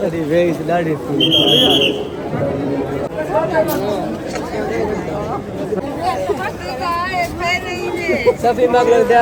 di vez la di Safi magro da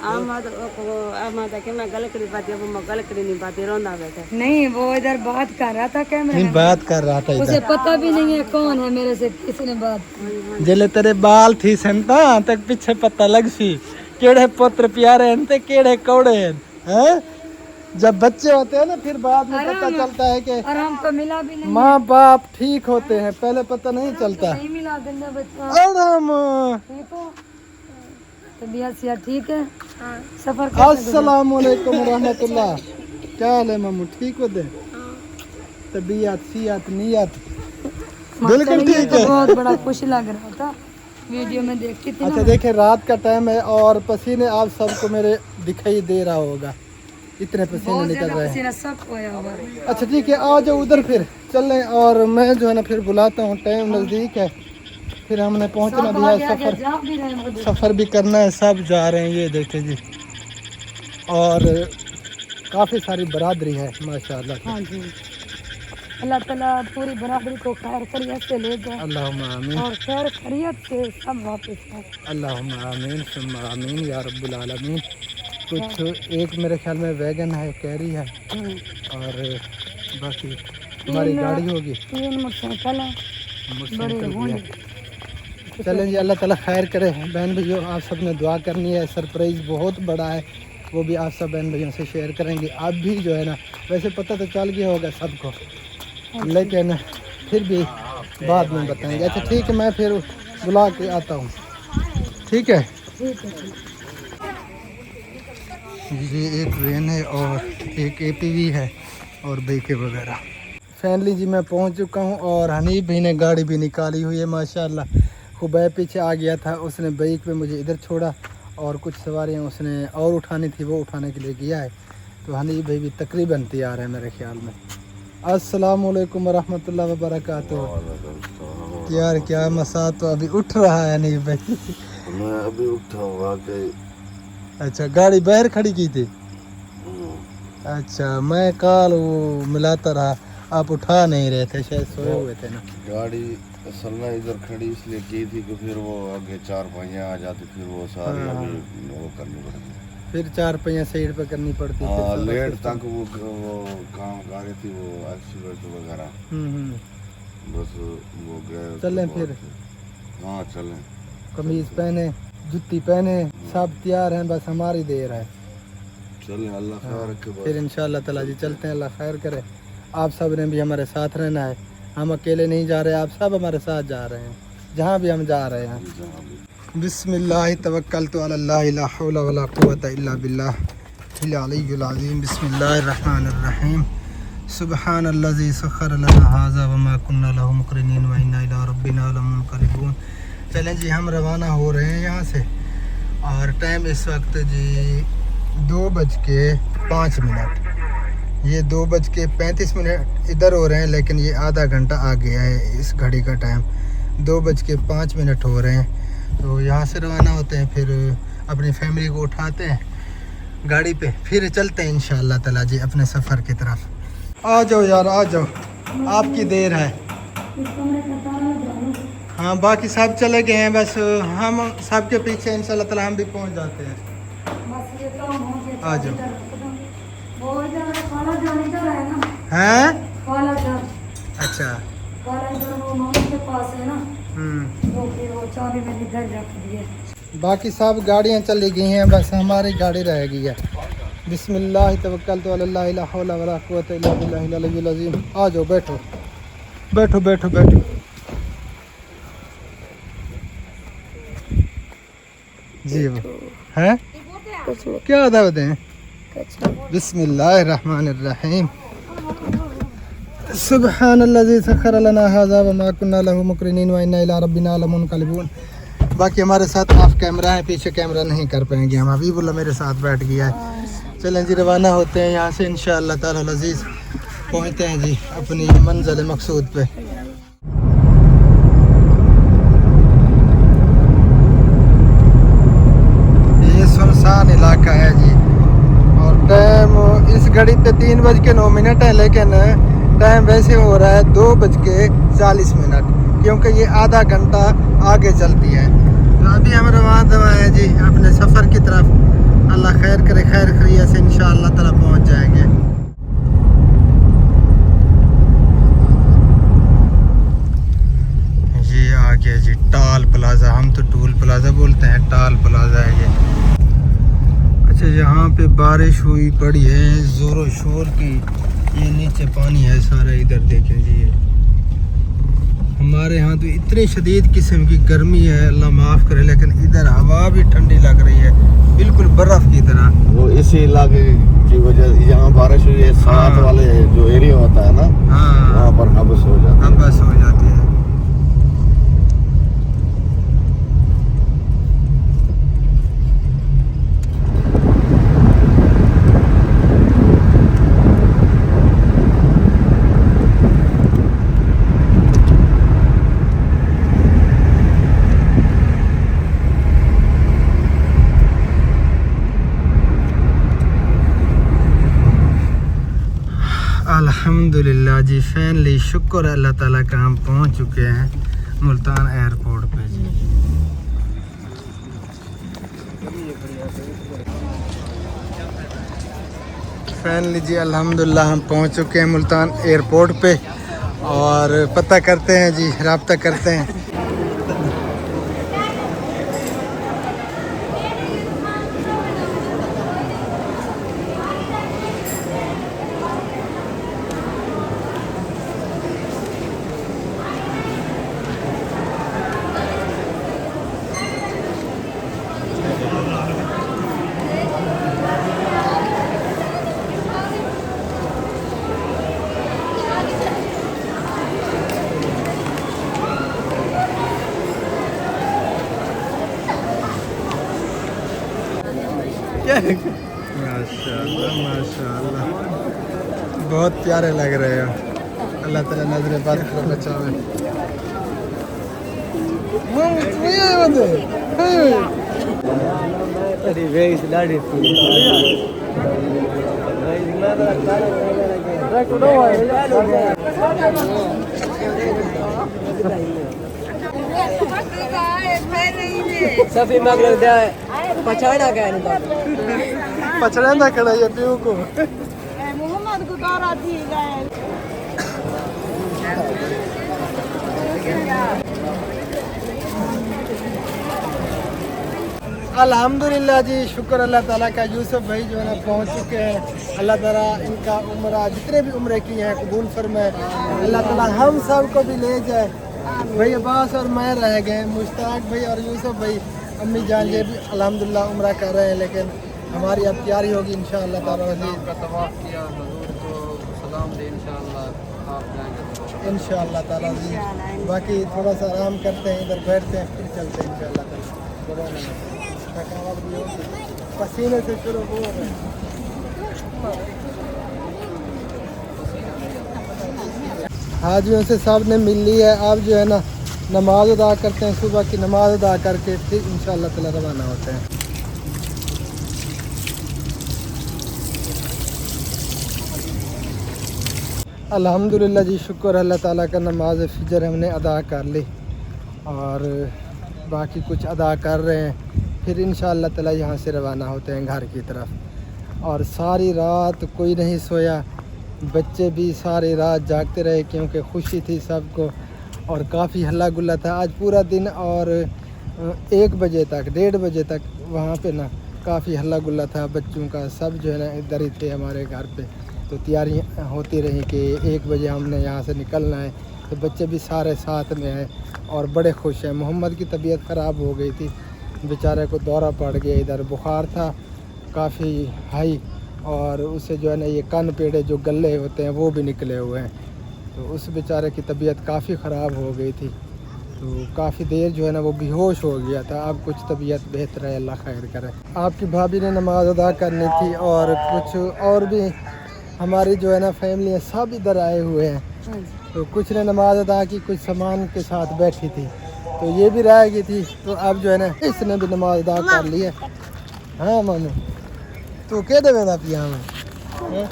کہ میں گل کری پاتی وہ گل کری نہیں پاتی روندا بیٹھا نہیں وہ ادھر بات کر رہا تھا کیمرے نہیں بات کر رہا تھا اسے پتہ بھی نہیں ہے کون ہے میرے سے کس نے بات جلے تیرے بال تھی سنتا تک پیچھے پتہ لگ سی کیڑے پتر پیارے ہیں تے کیڑے کوڑے ہیں جب بچے ہوتے ہیں نا پھر بعد میں پتہ چلتا ہے کہ اور ہم کو ملا بھی نہیں ماں باپ ٹھیک ہوتے ہیں پہلے پتہ نہیں چلتا نہیں ملا گندا بچہ آرام ٹھیک ہو طبیعت سے ٹھیک ہے سفر السلام علیکم ورحمۃ اللہ کیا حال ہے مامو ٹھیک ہو دے طبیعت سیات نیت بالکل ٹھیک ہے بہت بڑا خوش لگ رہا تھا ویڈیو میں دیکھتی تھی اچھا دیکھیں رات کا ٹائم ہے اور پسینے آپ سب کو میرے دکھائی دے رہا ہوگا اتنے پسینے نکل رہے ہیں پسینہ سب کھویا ہوا ہے اچھا ٹھیک ہے آ جاؤ ادھر پھر چلیں اور میں جو ہے نا پھر بلاتا ہوں ٹائم نزدیک ہے پھر ہم نے پہنچنا بھی ہے جا بھی رہے ہیں سفر بھی کرنا ہے سب جا رہے ہیں یہ دیکھیں جی اور کافی ساری برادری ہے ماشاءاللہ ہاں جی اللہ تعالیٰ پوری برادری کو خیر خیریت سے لے جائے اللہم آمین اور خیر خیریت سے سب واپس آئے اللہم آمین ثم آمین یا رب العالمین کچھ ایک میرے خیال میں ویگن ہے کیری ہے اور باقی ہماری گاڑی ہوگی 3 موٹر سائیکل ہے بڑے ہونڈے چلیں جی اللہ تعالیٰ خیر کرے بہن بھائیوں آپ سب نے دعا کرنی ہے سرپرائز بہت بڑا ہے وہ بھی آپ سب بہن بھائیوں سے شیئر کریں گے آپ بھی جو ہے نا ویسے پتہ تو چل گیا ہوگا سب کو لیکن پھر بھی بعد میں بتائیں گے اچھا ٹھیک ہے میں پھر بلا کے آتا ہوں ٹھیک ہے یہ ایک وین ہے اور ایک اے پی وی ہے اور بیکے وغیرہ فائنلی جی میں پہنچ چکا ہوں اور حنیف بھائی نے گاڑی بھی نکالی ہوئی ہے ماشاءاللہ خبیب پیچھے آ گیا تھا اس نے بائک پہ مجھے ادھر چھوڑا اور کچھ سواریاں اس نے اور اٹھانی تھی وہ اٹھانے کے لیے گیا ہے تو حنیف بھائی بھی تقریباً تیار ہے میرے خیال میں السلام علیکم ورحمۃ اللہ وبرکاتہ یار کیا مسا تو ابھی اٹھ رہا ہے حنیف بھائی میں ابھی اٹھا ہوا کہ اچھا گاڑی باہر کھڑی کی تھی اچھا میں کال وہ ملاتا رہا آپ اٹھا نہیں رہے تھے شاید سوئے ہوئے تھے نا گاڑی اصل میں ادھر کھڑی اس لیے کی تھی کہ پھر وہ آگے 4 پہیاں آ جاتی پھر وہ ساری ابھی وہ کرنی پڑتی پھر 4 پہیاں سائڈ پہ کرنی پڑتی ہاں لیٹ تک وہ کام کر رہی تھی وہ ایکسیلیٹر وغیرہ بس وہ گئے چلیں پھر ہاں چلیں قمیض پہنے جتی پہنے سب تیار ہیں بس ہماری دیر ہے چلیں اللہ خیر رکھے پھر انشاءاللہ تعالیٰ جی چلتے ہیں اللہ خیر کرے آپ سب نے بھی ہمارے ساتھ رہنا ہے ہم اکیلے نہیں جا رہے آپ سب ہمارے ساتھ جا رہے ہیں جہاں بھی ہم جا رہے ہیں بسم اللہ توکلت علی اللہ لا حول ولا قوت الا باللہ العلی العظیم بسم اللہ الرحمن الرحیم سبحان الذی سخر لنا ھذا وما كنا له مقرنین وانا الی ربنا لمنقلبون چلیں جی ہم روانہ ہو رہے ہیں یہاں سے اور ٹائم اس وقت جی 2:05 یہ 2:35 ادھر ہو رہے ہیں لیکن یہ آدھا گھنٹہ آ گیا ہے اس گھڑی کا ٹائم 2:05 ہو رہے ہیں تو یہاں سے روانہ ہوتے ہیں پھر اپنی فیملی کو اٹھاتے ہیں گاڑی پہ پھر چلتے ہیں انشاءاللہ تعالیٰ جی اپنے سفر کی طرف آ جاؤ یار آ جاؤ آپ کی دیر ہے ہاں باقی سب چلے گئے ہیں بس ہم سب کے پیچھے انشاءاللہ تعالیٰ ہم بھی پہنچ جاتے ہیں آ جاؤ ہیں اچھا باقی سب گاڑیاں چلی گئی ہیں بس ہماری گاڑی رہ گئی ہے بسم اللہ توکلت علی اللہ لا حول ولا قوت الا باللہ العلی العظیم آ جاؤ بیٹھو بیٹھو بیٹھو بیٹھو جی ہیں کیا دعوت ہیں بسم اللہ الرحمن الرحیم سبحان الذی سخر لنا ھذا وما كنا له مقرنین وانا الی ربنا لمنقلبون باقی ہمارے ساتھ آف کیمرہ ہے پیچھے کیمرہ نہیں کر پائیں گے ہم حبیب اللہ میرے ساتھ بیٹھ گیا ہے چلیں جی روانہ ہوتے ہیں یہاں سے انشاءاللہ تعالی العزیز پہنچتے ہیں جی اپنی منزل مقصود پہ یہ سنسان علاقہ ہے جی اور ٹائم اس گھڑی پہ 3:09 ہے لیکن ٹائم ویسے ہو رہا ہے 2:40 کیونکہ یہ آدھا گھنٹہ آگے چلتی ہے تو ابھی ہم روانہ ہیں جی اپنے سفر کی طرف اللہ خیر کرے, خیر خیریت سے انشاءاللہ تعالی پہنچ جائیں گے. یہ آ گیا جی ٹال پلازا, ہم تو ٹول پلازا بولتے ہیں, ٹال پلازا ہے یہ. اچھا یہاں پہ بارش ہوئی پڑی ہے زور و شور کی, یہ نیچے پانی ہے سارا, ادھر دیکھیں جی. یہ ہمارے ہاں تو اتنی شدید قسم کی گرمی ہے, اللہ معاف کرے, لیکن ادھر ہوا بھی ٹھنڈی لگ رہی ہے بالکل برف کی طرح. وہ اسی علاقے کی وجہ سے یہاں بارش ہوئی ہے, ساتھ والے جو ایریا ہوتا ہے نا, وہاں پر حبس ہو جاتی ہے. حبس ہو جاتی ہے. الحمدللہ جی, فائنلی شکر ہے اللہ تعالیٰ کا, ہم پہنچ چکے ہیں ملتان ایئرپورٹ پہ جی. فائنلی جی الحمدللہ ہم پہنچ چکے ہیں ملتان ایئرپورٹ پہ, اور پتہ کرتے ہیں جی, رابطہ کرتے ہیں. ماشاءاللہ ماشاءاللہ, بہت پیارے لگ رہے ہو. اللہ تعالیٰ نظر بد کو بچاوے. سفی مگ لگتا ہے پچھاڑا گیا پچڑا نہ کھڑا یہ پیو کو. محمد کو دورہ دی گئے. الحمدللہ جی, شکر اللہ تعالیٰ کا. یوسف بھائی جو ہے نا پہنچ چکے ہیں. اللہ تعالیٰ ان کا عمرہ جتنے بھی عمرے کیے ہیں قبول فرمائے. اللہ تعالیٰ ہم سب کو بھی لے جائے. بھائی عباس اور میں رہ گئے, مشتاق بھائی اور یوسف بھائی, امی جان یہ بھی الحمدللہ عمرہ کر رہے ہیں, لیکن ہماری اب تیاری ہوگی انشاءاللہ تعالیٰ. کا طواف کیا, حضور کو سلام دے, انشاءاللہ آپ جائیں گے انشاءاللہ تعالیٰ جی. باقی تھوڑا سا آرام کرتے ہیں, ادھر بیٹھتے ہیں, پھر چلتے ہیں انشاءاللہ تعالیٰ. تھکاوٹ بھی ہوگی, پسینے سے شروع ہو رہے ہیں. حاجیوں سے سب نے مل لی ہے. آپ جو ہے نا نماز ادا کرتے ہیں, صبح کی نماز ادا کر کے پھر انشاءاللہ تعالیٰ روانہ ہوتے ہیں. الحمدللہ جی, شکر اللہ تعالیٰ کا. نماز فجر ہم نے ادا کر لی, اور باقی کچھ ادا کر رہے ہیں, پھر انشاءاللہ تعالیٰ یہاں سے روانہ ہوتے ہیں گھر کی طرف. اور ساری رات کوئی نہیں سویا, بچے بھی ساری رات جاگتے رہے, کیونکہ خوشی تھی سب کو, اور کافی ہلا گلا تھا آج پورا دن. اور 1 بجے تک 1:30 بجے تک وہاں پہ نا کافی ہلا گلا تھا بچوں کا. سب جو ہے نا ادھر ہی تھے ہمارے گھر پہ, تو تیاریاں ہوتی رہی کہ 1 بجے ہم نے یہاں سے نکلنا ہے. تو بچے بھی سارے ساتھ میں ہیں اور بڑے خوش ہیں. محمد کی طبیعت خراب ہو گئی تھی, بیچارے کو دورہ پڑ گیا, ادھر بخار تھا کافی ہائی, اور اسے جو ہے نا یہ کن پیڑے جو گلے ہوتے ہیں وہ بھی نکلے ہوئے ہیں. تو اس بیچارے کی طبیعت کافی خراب ہو گئی تھی, تو کافی دیر جو ہے نا وہ بے ہوش ہو گیا تھا. اب کچھ طبیعت بہتر ہے, اللہ خیر کرے. آپ کی بھابھی نے نماز ادا کرنی تھی, اور کچھ اور بھی ہماری جو ہے نا فیملی ہے سب ادھر آئے ہوئے ہیں. تو کچھ نے نماز ادا کی, کچھ سامان کے ساتھ بیٹھی تھی, تو یہ بھی رہ گئی تھی. تو اب جو ہے نا اس نے بھی نماز ادا کر لی ہے. ہاں مانو تو کہہ دے میں پیا میں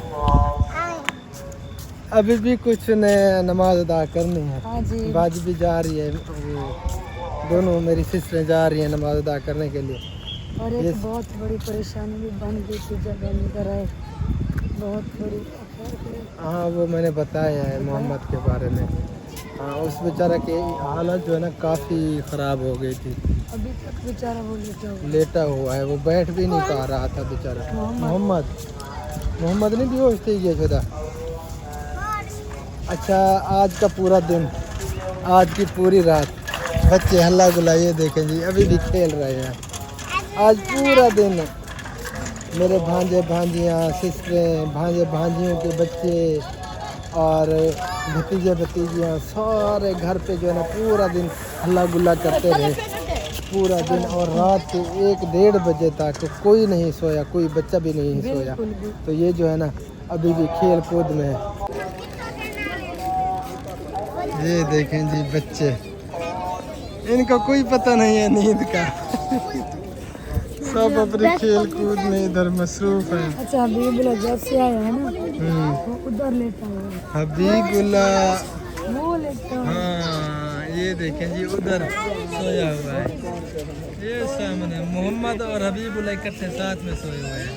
ابھی بھی کچھ نے نماز ادا کرنی ہے. باجی بھی جا رہی ہے, وہ دونوں میری سسٹریں جا رہی ہیں نماز ادا کرنے کے لیے. اور ایک بہت بڑی پریشانی بھی بن گئی تھی جب ہم ادھر آئے، بہت بڑی۔ ہاں وہ میں نے بتایا ہے محمد کے بارے میں، ہاں اس بیچارہ کی حالت جو ہے نا کافی خراب ہو گئی تھی، ابھی تک بیچارہ وہ لیٹا ہوا ہے، وہ بیٹھ بھی نہیں پا رہا تھا بیچارہ۔ محمد نہیں بھی ہوش تھی یہ شدہ۔ اچھا آج کا پورا دن، آج کی پوری رات بچے ہلا گلا، یہ دیکھیں جی ابھی بھی کھیل رہے ہیں۔ آج پورا دن میرے بھانجے بھانجیاں، سسٹریں، بھانجے بھانجیوں کے بچے اور بھتیجے بھتیجیاں سارے گھر پہ جو ہے نا پورا دن ہلا گلا کرتے رہے پورا دن، اور رات کے 1-1:30 بجے تک کوئی نہیں سویا، کوئی بچہ بھی نہیں سویا۔ تو یہ جو ہے نا ابھی بھی کھیل کود میں ہے۔ یہ دیکھیں جی بچے، ان کا کوئی پتہ نہیں ہے نیند کا، سب اپنے کھیل کود میں ادھر مصروف ہیں۔ اچھا حبیب اللہ جب سے آیا ہے نا وہ ادھر لیتا ہے، حبیب اللہ، وہ لیتا ہے۔ ہاں یہ دیکھیں جی ادھر سویا ہوا ہے، یہ سامنے محمد اور حبیب اللہ اکٹھے ساتھ میں سوئے ہوئے ہیں۔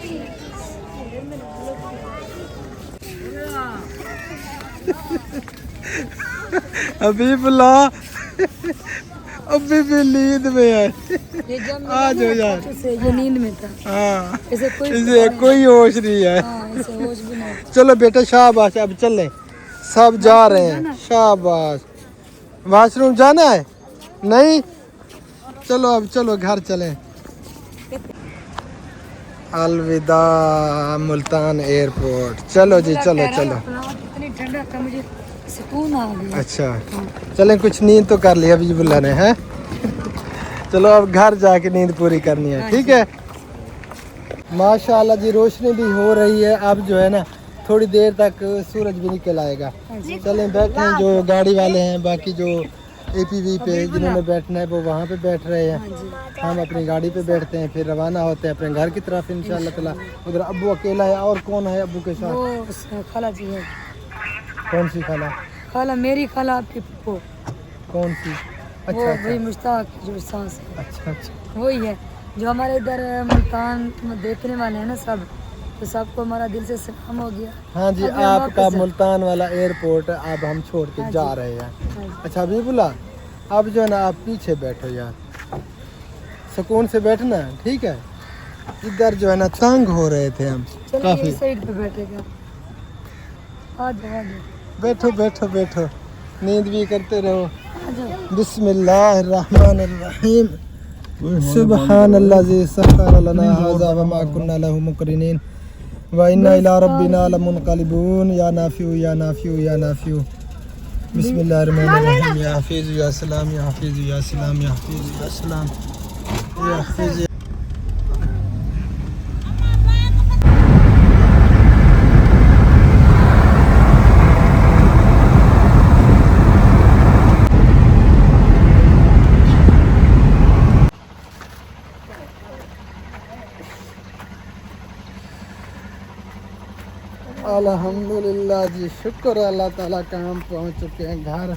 حبیب اللہ ابھی بھی نیند میں ہے، یہ جب آ جاؤ یار، یہ نیند میں تھا، ہاں اسے اسے کوئی ہوش نہیں ہے۔ ہاں اسے ہوش بھی نہیں۔ چلو بیٹا شاباش، اب چلیں، سب جا رہے ہیں، شاباش۔ واش روم جانا ہے؟ نہیں، چلو اب چلو گھر چلیں۔ الوداع ملتان ایئرپورٹ، چلو جی چلو چلو۔ اتنی ٹھنڈا تھا مجھے سکون آ گیا۔ اچھا چلیں، کچھ نیند تو کر لی حبیب اللہ نے، ہے چلو اب گھر جا کے نیند پوری کرنی ہے، ٹھیک ہے۔ ماشاءاللہ جی روشنی بھی ہو رہی ہے، اب جو ہے نا تھوڑی دیر تک سورج بھی نکل آئے گا۔ چلیں بیٹھیں، جو گاڑی والے ہیں باقی جو اے پی وی پہ جنہوں نے بیٹھنا ہے وہ وہاں پہ بیٹھ رہے ہیں، ہم اپنی گاڑی پہ بیٹھتے ہیں، پھر روانہ ہوتے ہیں اپنے گھر کی طرف انشاءاللہ تعالی۔ ادھر ابو اکیلا ہے، اور کون ہے ابو کے ساتھ؟ وہ خالہ جی ہے۔ کون سی خالہ؟ خالہ میری خالہ، آپ کی پھپھو، کون سی؟ وہ اچھا وہی مشتاق کی جو سانس ہے اچھا اچھا، وہی ہے، جو ہمارے ادھر ملتان دیکھنے والے ہیں نا سب، تو سب کو ہمارا دل سے سلام ہو گیا۔ ہاں جی، ابھی ہم آپ کا واپس ملتان والا ایئرپورٹ اب ہم چھوڑ کے جا رہے ہیں۔ اچھا حبیب اللہ، اب جو ہے نا آپ پیچھے بیٹھو یار، سکون سے بیٹھنا ہے، ٹھیک ہے۔ ادھر جو ہے نا تنگ ہو رہے تھے ہم چلو کافی۔ یہ سائڈ پہ بیٹھے گا، آ جاؤ آ جاؤ بیٹھو بیٹھو بیٹھو، نیند بھی کرتے رہو۔ آ جاؤ۔ بسم اللہ الرحمن الرحیم، سبحان الذی سخر لنا ھذا وما كنا له مقرنین وإنا إلى ربنا لمنقلبون، یا نافع یا نافع یا نافع۔ بسم اللہ الرحمن الرحیم، یا حفیظ یا سلام، یا حفیظ یا سلام، یا حفیظ یا سلام، یا حفیظ۔ الحمدللہ جی، شکر اللہ تعالیٰ کا ہم پہنچ چکے ہیں گھر۔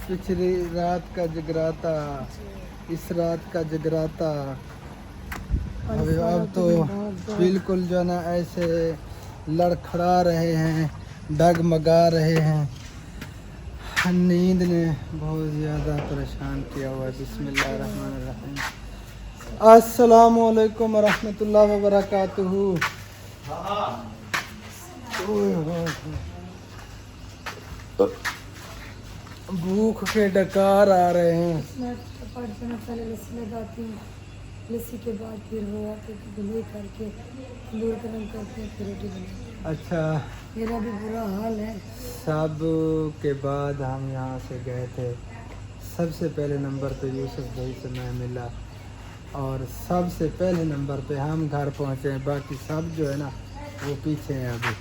پچھلی رات کا جگراتا، اس رات کا جگراتا، اب تو بالکل جو ہے نا ایسے لڑکھڑا رہے ہیں، ڈگمگا رہے ہیں، نیند نے بہت زیادہ پریشان کیا ہوا ہے۔ بسم اللہ الرحمن الرحیم، السلام علیکم ورحمۃ اللہ وبرکاتہ۔ بھوک کے ڈکار آ رہے ہیں۔ میں پٹ جانا، پہلے لسی لگاتی ہوں، لسی کے بعد پھر وہ آتے گلے کر کے تندور گرم کرتے ہیں، پھر روٹی بناتے ہیں۔ اچھا، میرا بھی برا حال ہے۔ سب کے بعد ہم یہاں سے گئے تھے، سب سے پہلے نمبر پہ یوسف بھائی سے میں ملا، اور سب سے پہلے نمبر پہ ہم گھر پہنچے ہیں، باقی سب جو ہے نا وہ پیچھے ہیں۔ ابھی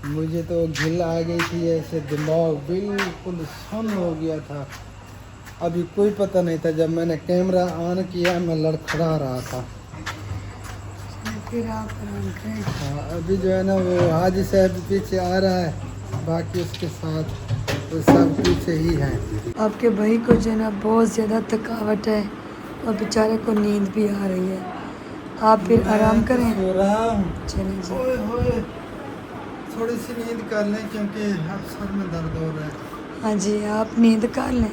مجھے تو گھل آ گئی تھی، ایسے دماغ بالکل سن ہو گیا تھا، ابھی کوئی پتہ نہیں تھا۔ جب میں نے کیمرہ آن کیا میں لڑکھڑا رہا تھا۔ پھر آپ آرام کریں۔ ہاں ابھی جو ہے نا وہ حاجی صاحب پیچھے آ رہا ہے، باقی اس کے ساتھ وہ سب پیچھے ہی ہیں۔ آپ کے بھائی کو جو ہے نا بہت زیادہ تھکاوٹ ہے، اور بیچارے کو نیند بھی آ رہی ہے. آپ پھر آرام کریں. سو رہا ہوں. چلیں جی. اوئے ہوئے تھوڑی سی نیند کر لیں کیونکہ اب سر میں درد ہو رہا ہے. ہاں جی آپ نیند کر لیں.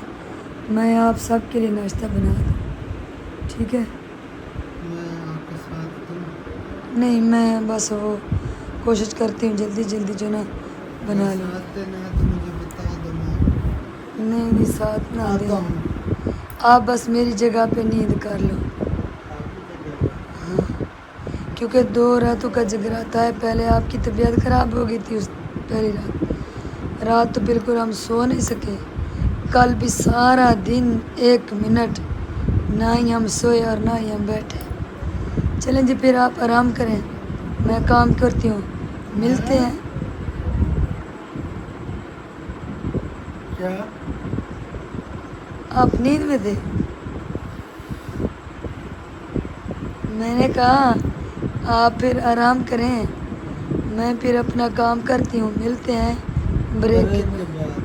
میں آپ سب کے لیے ناشتہ بنا دوں. ٹھیک ہے. میں آپ کے ساتھ دوں. نہیں میں بس وہ کوشش کرتی ہوں جلدی جلدی جو نا بنا لوں. ساتھ دینا ہے تو مجھے بتا دو میں نہیں نہیں ساتھ نہ آتا دیں. ہوں. آپ بس میری جگہ پہ نیند کر لو. ہاں کیونکہ 2 راتوں کا جگراتا ہے. پہلے آپ کی طبیعت خراب ہو گئی تھی اس پہلی رات تو بالکل ہم سو نہیں سکے. کل بھی سارا دن 1 منٹ نہ ہی ہم سوئے اور نہ ہی ہم بیٹھے. چلیں جی پھر آپ آرام کریں. میں کام کرتی ہوں. ملتے ہیں. کیا آپ نیند میں تھے. میں نے کہا آپ پھر آرام کریں. میں پھر اپنا کام کرتی ہوں. ملتے ہیں بریک کے بعد.